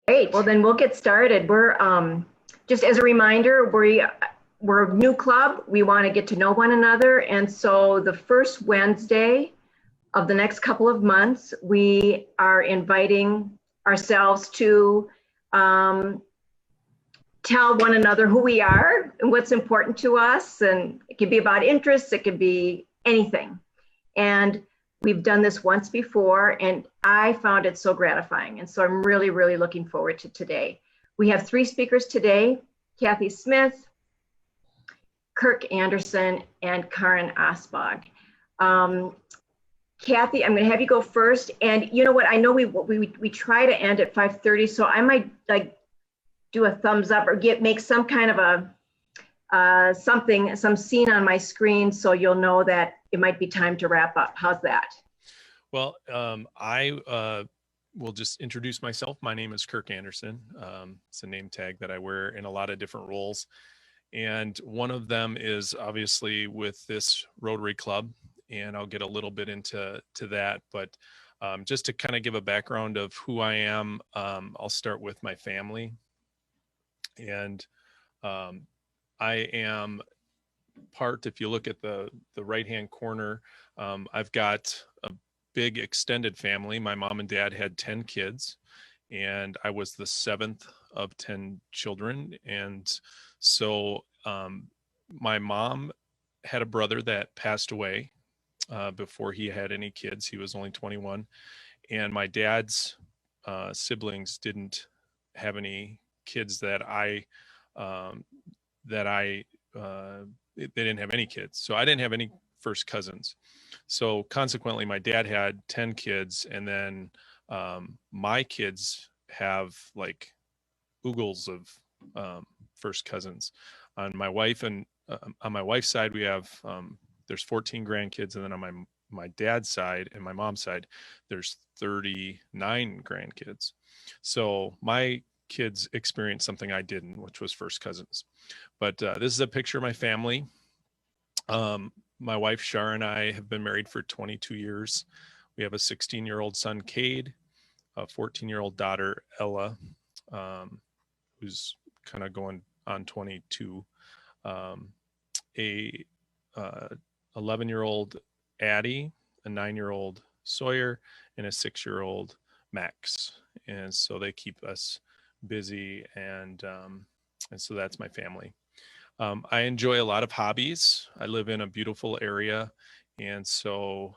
Great. Well, then we'll get started. We're just as a reminder, we're a new club. We want to get to know one another, and so the first Wednesday of the next couple of months, we are inviting ourselves to tell one another who we are and what's important to us. And it can be about interests. It could be anything. And we've done this once before, and I found it so gratifying. And so I'm really, really looking forward to today. We have three speakers today: Kathy Smith, Kirk Anderson, and Karen Osbog. Kathy, I'm going to have you go first. And you know what? I know we try to end at 5:30, so I might do a thumbs up or make some kind of some scene on my screen so you'll know that it might be time to wrap up. How's that? Well, I will just introduce myself. My name is Kirk Anderson. It's a name tag that I wear in a lot of different roles. And one of them is obviously with this Rotary Club, and I'll get a little bit into that. But just to kind of give a background of who I am, I'll start with my family. And I am part, if you look at the right-hand corner, I've got a big extended family. My mom and dad had 10 kids, and I was the seventh of 10 children. And so my mom had a brother that passed away before he had any kids. He was only 21. And my dad's siblings didn't have any kids they didn't have any kids. So I didn't have any first cousins. So consequently, my dad had 10 kids, and then my kids have like oogles of first cousins. On my wife and on my wife's side, we have there's 14 grandkids, and then on my dad's side and my mom's side, there's 39 grandkids. So my kids experienced something I didn't, which was first cousins. But this is a picture of my family. My wife, Shar, and I have been married for 22 years. We have a 16-year-old son, Cade, a 14-year-old daughter, Ella, who's kind of going on 22, a 11-year-old Addie, a 9-year-old Sawyer, and a 6-year-old Max. And so they keep us busy, and so that's my family. I enjoy a lot of hobbies. I live in a beautiful area, and so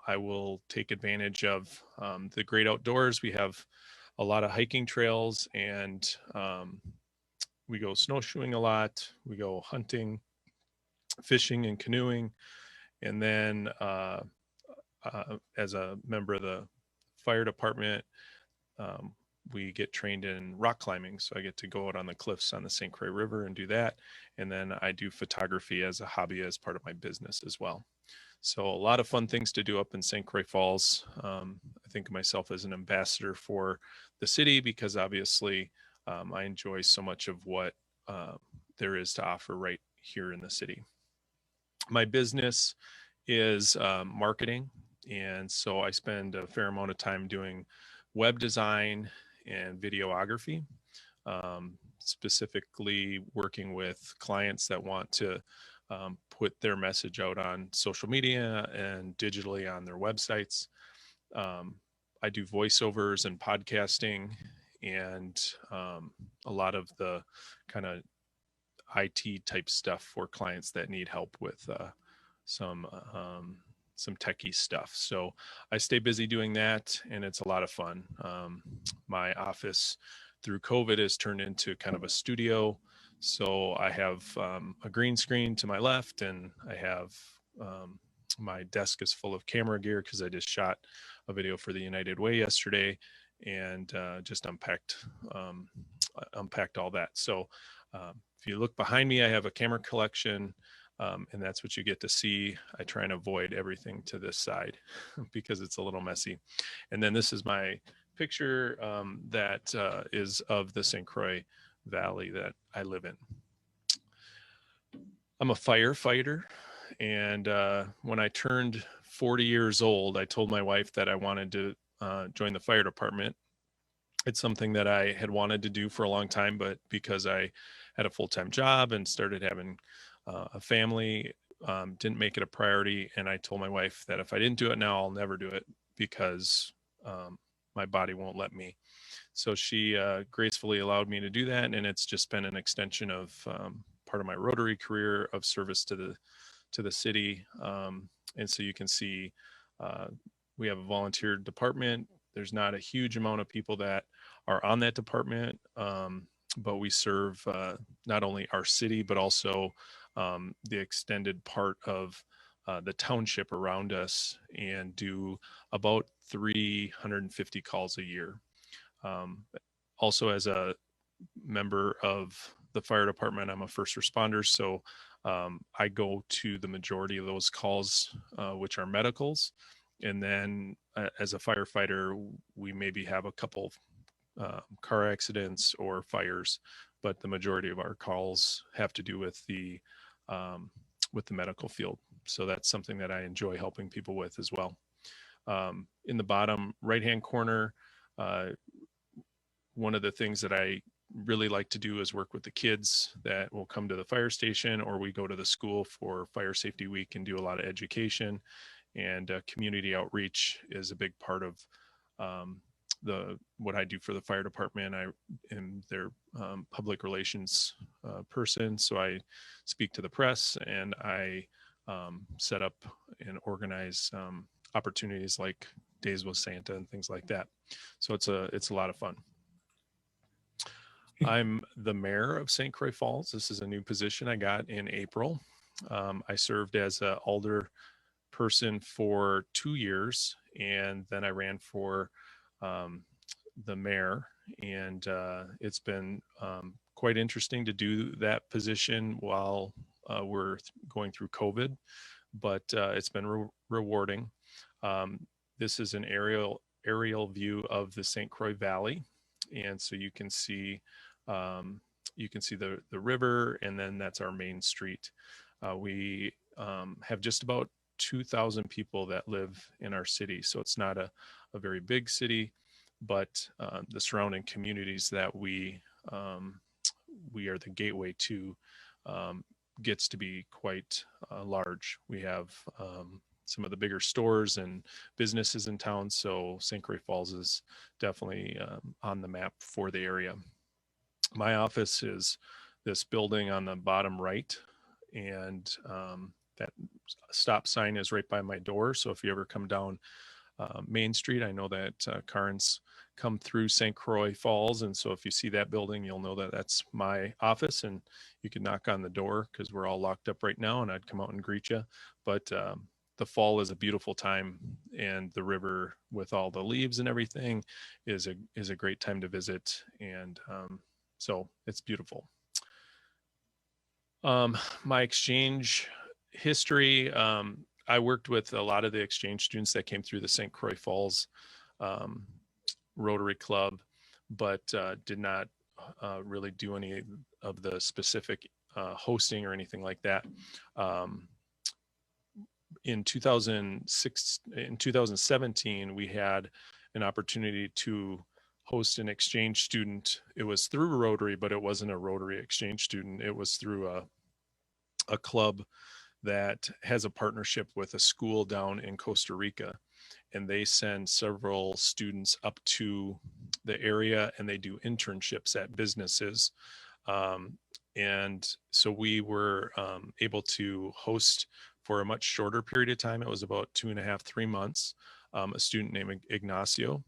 I will take advantage of the great outdoors. We have a lot of hiking trails, and we go snowshoeing a lot. We go hunting, fishing, and canoeing. And then as a member of the fire department, we get trained in rock climbing. So I get to go out on the cliffs on the St. Croix River and do that. And then I do photography as a hobby as part of my business as well. So a lot of fun things to do up in St. Croix Falls. I think of myself as an ambassador for the city because obviously I enjoy so much of what there is to offer right here in the city. My business is marketing. And so I spend a fair amount of time doing web design and videography, specifically working with clients that want to put their message out on social media and digitally on their websites. I do voiceovers and podcasting and a lot of the kind of IT type stuff for clients that need help with some techie stuff. So I stay busy doing that, and it's a lot of fun. My office through COVID has turned into kind of a studio. So I have a green screen to my left, and I have my desk is full of camera gear because I just shot a video for the United Way yesterday, and just unpacked all that. So if you look behind me, I have a camera collection. And that's what you get to see. I try and avoid everything to this side because it's a little messy. And then this is my picture that is of the St. Croix Valley that I live in. I'm a firefighter. And when I turned 40 years old, I told my wife that I wanted to join the fire department. It's something that I had wanted to do for a long time, but because I had a full-time job and started having a family, didn't make it a priority. And I told my wife that if I didn't do it now, I'll never do it because my body won't let me. So she gracefully allowed me to do that, and it's just been an extension of part of my Rotary career of service to the city. And so you can see uh, we have a volunteer department. There's not a huge amount of people that are on that department, but we serve not only our city but also the extended part of the township around us, and do about 350 calls a year. Um, Also, as a member of the fire department, I'm a first responder, so I go to the majority of those calls, which are medicals. And then as a firefighter, we maybe have a couple car accidents or fires, but the majority of our calls have to do um, with the medical field. So that's something that I enjoy helping people with as well. In the bottom right hand corner, uh, one of the things that I really like to do is work with the kids that will come to the fire station, or we go to the school for Fire Safety Week and do a lot of education. And community outreach is a big part of the what I do for the fire department. I am their public relations person, so I speak to the press, and I set up and organize opportunities like Days with Santa and things like that. So it's a lot of fun. I'm the mayor of St. Croix Falls. This is a new position I got in April. I served as an alder person for 2 years, and then I ran for um, the mayor. And it's been quite interesting to do that position while we're going through COVID, but it's been rewarding. Um, this is an aerial view of the St. Croix Valley, and so um, you can see the river, and then that's our main street. We have just about 2,000 people that live in our city, so it's not a very big city, but the surrounding communities that we are the gateway to gets to be quite large. We have some of the bigger stores and businesses in town, so St. Croix Falls is definitely on the map for the area. My office is this building on the bottom right, and that stop sign is right by my door. So if you ever come down Main Street, I know that Carnes come through St. Croix Falls, and so if you see that building, you'll know that that's my office, and you can knock on the door because we're all locked up right now, and I'd come out and greet you. But the fall is a beautiful time, and the river with all the leaves and everything is a great time to visit, and so it's beautiful. My exchange history, I worked with a lot of the exchange students that came through the St. Croix Falls um, Rotary Club, but did not really do any of the specific hosting or anything like that. In 2017, we had an opportunity to host an exchange student. It was through Rotary, but it wasn't a Rotary exchange student. It was through a club that has a partnership with a school down in Costa Rica, and they send several students up to the area, and they do internships at businesses. And so we were able to host for a much shorter period of time. It was about 2.5, 3 months, a student named Ignacio.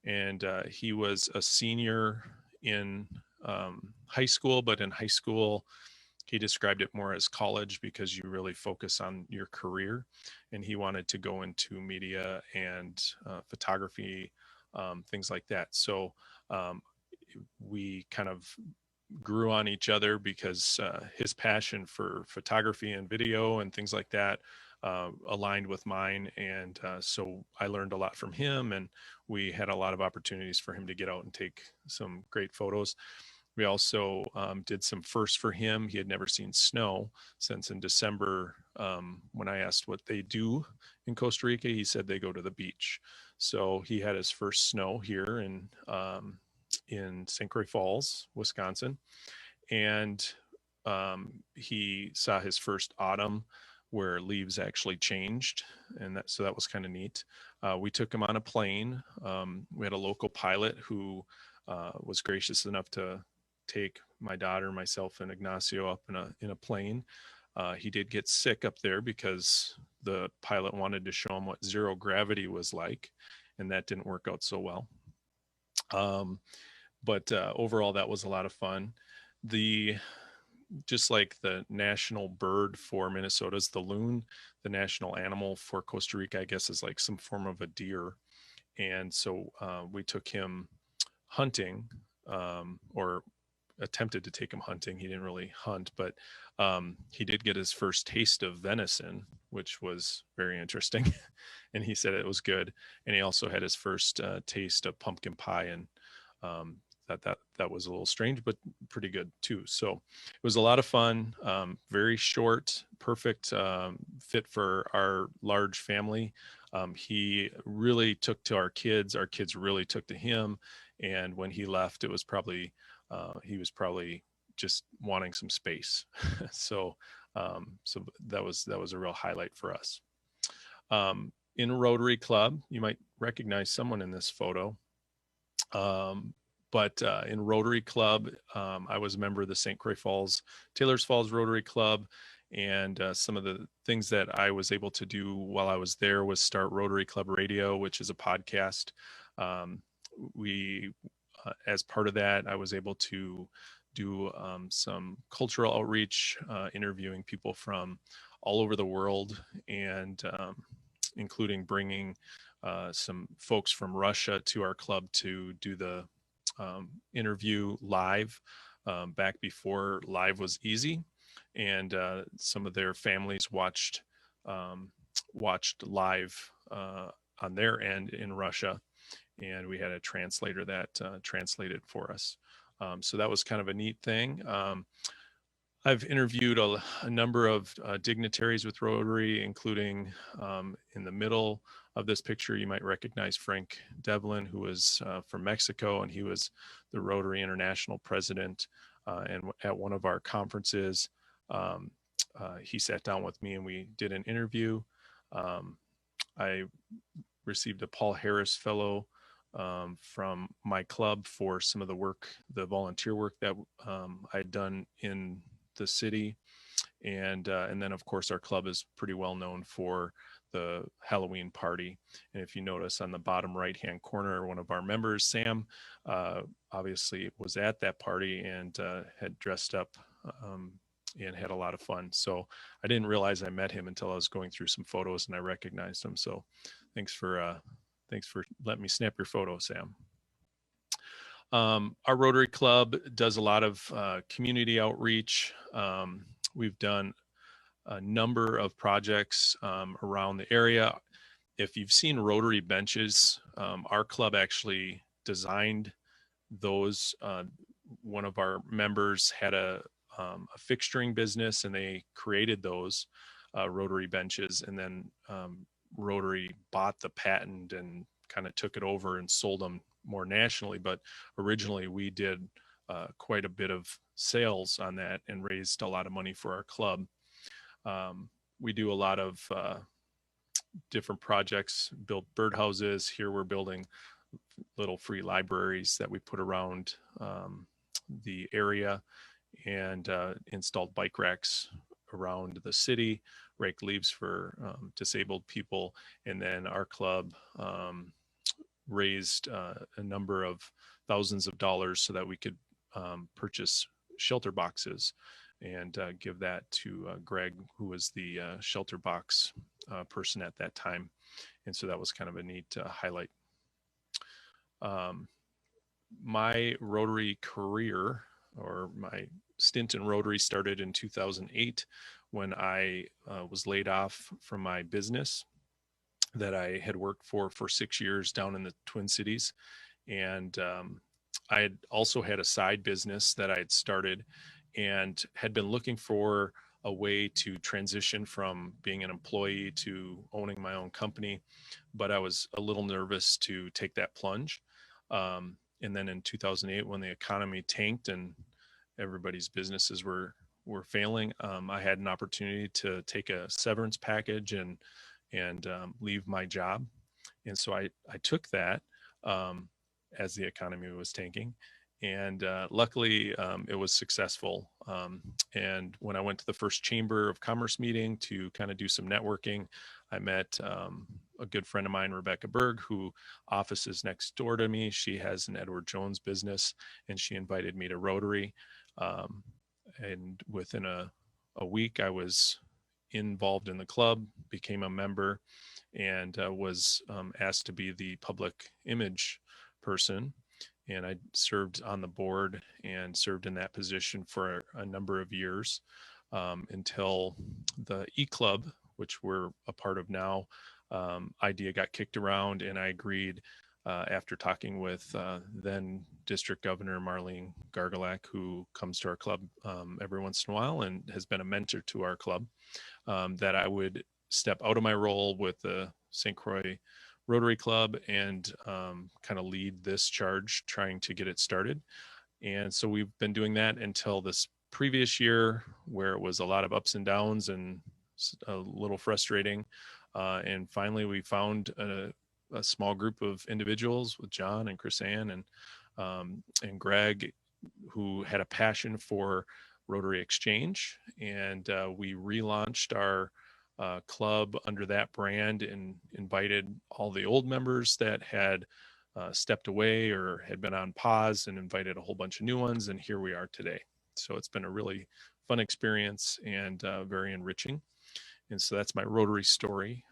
And he was a senior in high school, but in high school, he described it more as college because you really focus on your career. And he wanted to go into media and photography, things like that. So we kind of grew on each other because his passion for photography and video and things like that aligned with mine. And so I learned a lot from him, and we had a lot of opportunities for him to get out and take some great photos. We also did some firsts for him. He had never seen snow since in December. When I asked what they do in Costa Rica, he said they go to the beach. So he had his first snow here, and in St. Croix Falls, Wisconsin, and he saw his first autumn where leaves actually changed, and that was kind of neat. We took him on a plane. We had a local pilot who was gracious enough to take my daughter, myself, and Ignacio up in a plane. He did get sick up there because the pilot wanted to show him what zero gravity was like, and that didn't work out so well. But overall, that was a lot of fun. Just like the national bird for Minnesota is the loon, the national animal for Costa Rica, I guess, is like some form of a deer. And so we took him hunting, or attempted to take him hunting. He didn't really hunt, but he did get his first taste of venison, which was very interesting. And he said it was good. And he also had his first taste of pumpkin pie, and that was a little strange, but pretty good too. So it was a lot of fun. Very short, perfect fit for our large family. He really took to our kids. Our kids really took to him. And when he left, it was probably he was probably just wanting some space. So that was a real highlight for us. In Rotary Club, you might recognize someone in this photo. But in Rotary Club, I was a member of the St. Croix Falls, Taylor's Falls Rotary Club. And some of the things that I was able to do while I was there was start Rotary Club Radio, which is a podcast. As part of that, I was able to do some cultural outreach, interviewing people from all over the world, and including bringing some folks from Russia to our club to do the interview live, back before live was easy. And some of their families watched live on their end in Russia, and we had a translator that translated for us. So that was kind of a neat thing. I've interviewed a number of dignitaries with Rotary, including in the middle of this picture, you might recognize Frank Devlin, who was from Mexico, and he was the Rotary International president. And at one of our conferences, he sat down with me and we did an interview. I received a Paul Harris Fellow from my club for some of the volunteer work that I had done in the city. And then of course our club is pretty well known for the Halloween party. And if you notice on the bottom right hand corner, one of our members, Sam, obviously was at that party and had dressed up and had a lot of fun. So I didn't realize I met him until I was going through some photos and I recognized him. So thanks for letting me snap your photo, Sam. Our Rotary Club does a lot of community outreach. We've done a number of projects around the area. If you've seen Rotary benches, our club actually designed those. One of our members had a fixturing business, and they created those Rotary benches, and then Rotary bought the patent and kind of took it over and sold them more nationally. But originally we did quite a bit of sales on that and raised a lot of money for our club. We do a lot of different projects, build birdhouses. Here we're building little free libraries that we put around the area, and installed bike racks around the city, rake leaves for disabled people. And then our club raised a number of thousands of dollars so that we could purchase shelter boxes and give that to Greg, who was the shelter box person at that time. And so that was kind of a neat highlight. My Rotary career, or my stint in Rotary, started in 2008 when I was laid off from my business that I had worked for 6 years down in the Twin Cities. And I had also had a side business that I had started and had been looking for a way to transition from being an employee to owning my own company, but I was a little nervous to take that plunge. And then in 2008, when the economy tanked and everybody's businesses were failing, I had an opportunity to take a severance package and leave my job. And so I took that as the economy was tanking. And luckily, it was successful. And when I went to the first Chamber of Commerce meeting to kind of do some networking, I met a good friend of mine, Rebecca Berg, who offices next door to me. She has an Edward Jones business, and she invited me to Rotary. And within a week, I was involved in the club, became a member, and was asked to be the public image person. And I served on the board and served in that position for a number of years until the E-Club, which we're a part of now, idea got kicked around, and I agreed after talking with then District Governor Marlene Gargalack, who comes to our club every once in a while and has been a mentor to our club, that I would step out of my role with the St. Croix Rotary Club and kind of lead this charge, trying to get it started. And so we've been doing that until this previous year, where it was a lot of ups and downs and a little frustrating. And finally, we found a small group of individuals with John and Chris Ann and Greg, who had a passion for Rotary Exchange. And we relaunched our club under that brand and invited all the old members that had stepped away or had been on pause, and invited a whole bunch of new ones. And here we are today. So it's been a really fun experience and very enriching. And so that's my Rotary story,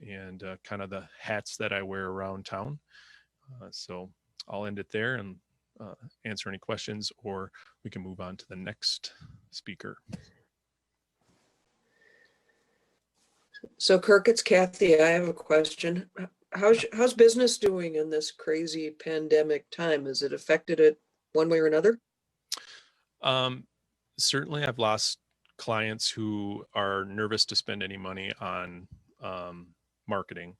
and kind of the hats that I wear around town. So I'll end it there and answer any questions, or we can move on to the next speaker. So Kirk, it's Kathy. I have a question. How's business doing in this crazy pandemic time? Has it affected it one way or another? Certainly, I've lost clients who are nervous to spend any money on marketing.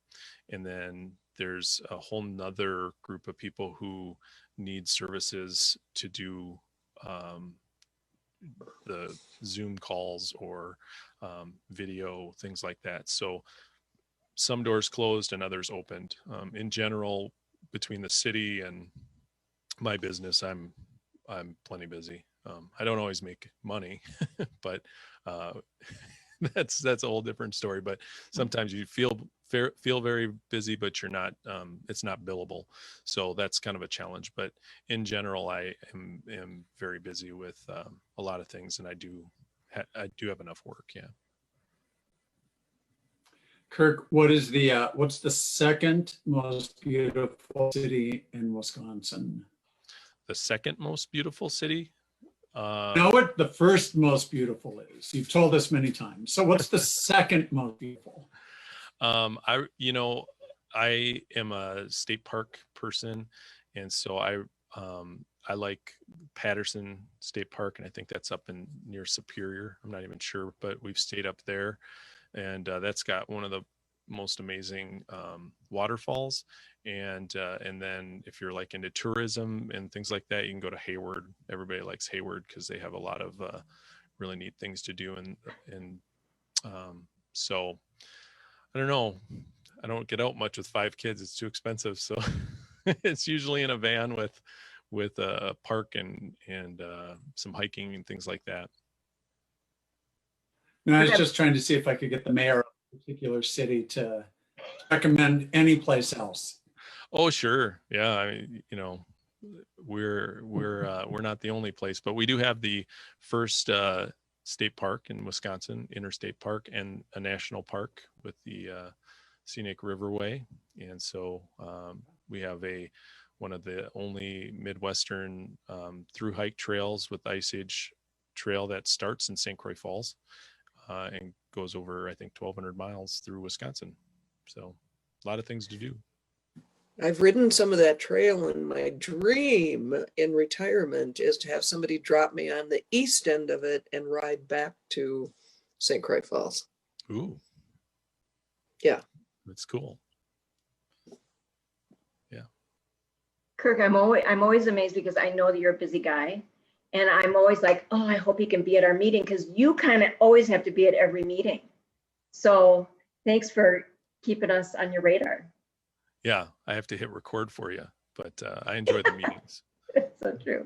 And then there's a whole nother group of people who need services to do the Zoom calls or video, things like that. So some doors closed and others opened. In general, between the city and my business, I'm plenty busy. I don't always make money, but that's a whole different story. But sometimes you feel very busy, but you're not. It's not billable, so that's kind of a challenge. But in general, I am very busy with a lot of things, and I do have enough work. Yeah. Kirk, what's the second most beautiful city in Wisconsin? The second most beautiful city? Know what the first most beautiful is. You've told us many times. So what's the second most beautiful? I am a state park person, and so I like Patterson State Park, and I think that's up in near Superior. I'm not even sure, but we've stayed up there, and that's got one of the most amazing waterfalls. And then if you're like into tourism and things like that, you can go to Hayward. Everybody likes Hayward because they have a lot of really neat things to do. And so I don't know. I don't get out much with 5 kids. It's too expensive. So it's usually in a van with a park and some hiking and things like that. And I was just trying to see if I could get the mayor of a particular city to recommend any place else. Oh, sure. Yeah. I mean, we're not the only place, but we do have the first state park in Wisconsin, interstate park, and a national park with the scenic riverway. And so we have one of the only Midwestern through hike trails with Ice Age Trail that starts in St. Croix Falls and goes over, I think, 1,200 miles through Wisconsin. So a lot of things to do. I've ridden some of that trail, and my dream in retirement is to have somebody drop me on the east end of it and ride back to St. Croix Falls. Ooh. Yeah. That's cool. Yeah. Kirk, I'm always amazed because I know that you're a busy guy. And I'm always like, oh, I hope he can be at our meeting because you kind of always have to be at every meeting. So thanks for keeping us on your radar. Yeah, I have to hit record for you, but I enjoy the meetings. It's so true.